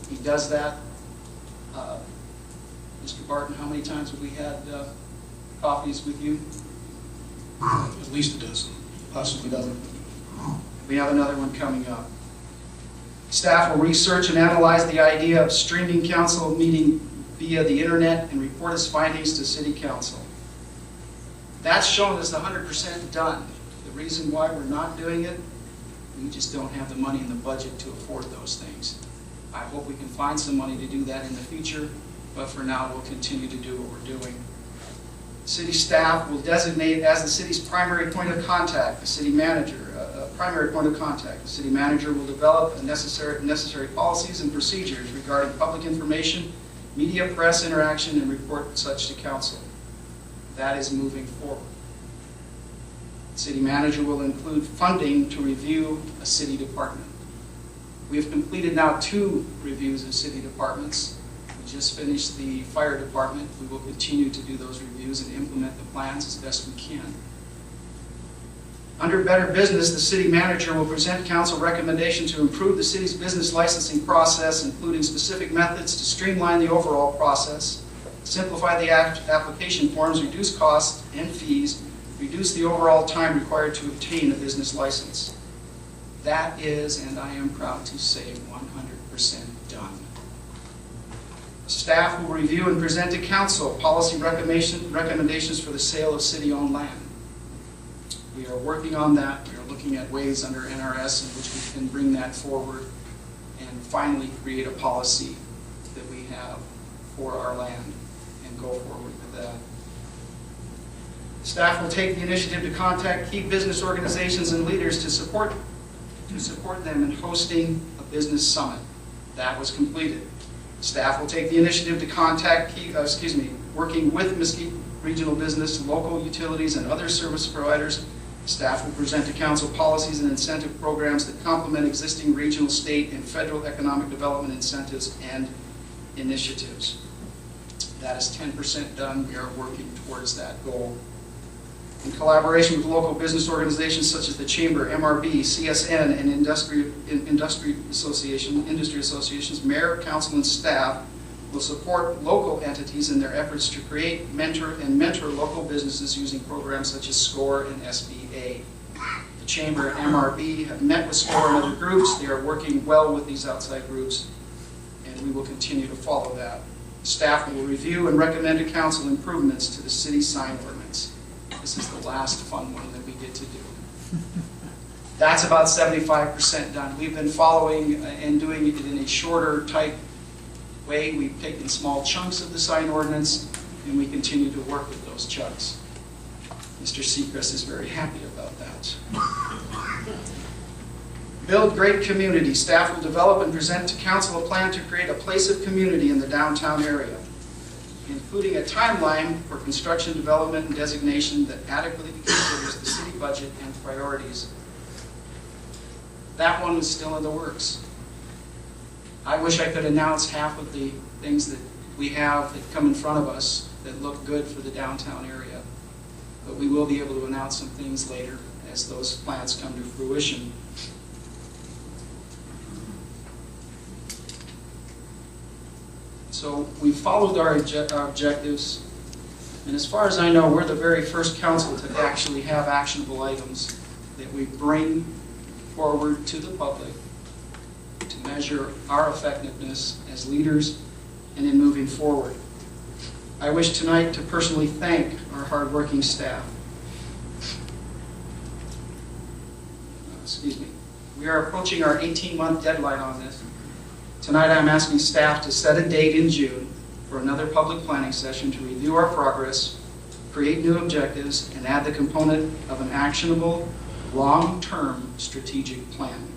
He does that. Mr. Barton, how many times have we had coffees with you? At least a dozen, possibly a dozen. We have another one coming up. Staff will research and analyze the idea of streaming council meeting via the internet and report its findings to City Council. That's shown as 100% done. The reason why we're not doing it, we just don't have the money in the budget to afford those things. I hope we can find some money to do that in the future, but for now we'll continue to do what we're doing. City staff will designate as the city's primary point of contact the city manager, primary point of contact. The city manager will develop necessary policies and procedures regarding public information, media, press interaction, and report such to council. That is moving forward. The city manager will include funding to review a city department. We have completed now 2 reviews of city departments. We just finished the fire department. We will continue to do those reviews and implement the plans as best we can. Under better business, the city manager will present council recommendations to improve the city's business licensing process, including specific methods to streamline the overall process, simplify the application forms, reduce costs and fees, reduce the overall time required to obtain a business license. That is, and I am proud to say, 100% done. Staff will review and present to council policy recommendations for the sale of city-owned land. We are working on that. We are looking at ways under NRS in which we can bring that forward and finally create a policy that we have for our land and go forward with that. Staff will take the initiative to contact key business organizations and leaders to support them in hosting a business summit. That was completed. Staff will take the initiative to contact working with Mesquite regional business, local utilities, and other service providers. Staff will present to council policies and incentive programs that complement existing regional, state, and federal economic development incentives and initiatives. That is 10% done. We are working towards that goal. In collaboration with local business organizations such as the Chamber, MRB, CSN, and industry associations, mayor, council, and staff will support local entities in their efforts to create, mentor local businesses using programs such as SCORE and SBA. The Chamber and MRB have met with SCORE and other groups. They are working well with these outside groups, and we will continue to follow that. Staff will review and recommend to council improvements to the city sign ordinance. This is the last fun one that we get to do. That's about 75% done. We've been following and doing it in a shorter type way. We've taken small chunks of the sign ordinance, and we continue to work with those chunks. Mr. Seacrest is very happy about that. Build great community. Staff will develop and present to council a plan to create a place of community in the downtown area, including a timeline for construction, development, and designation that adequately considers the city budget and priorities. That one is still in the works. I wish I could announce half of the things that we have that come in front of us that look good for the downtown area. But we will be able to announce some things later as those plans come to fruition. So we followed our objectives, and as far as I know, we're the very first council to actually have actionable items that we bring forward to the public to measure our effectiveness as leaders and in moving forward. I wish tonight to personally thank our hardworking staff. We are approaching our 18-month deadline on this. Tonight I'm asking staff to set a date in June for another public planning session to review our progress, create new objectives, and add the component of an actionable, long-term strategic plan.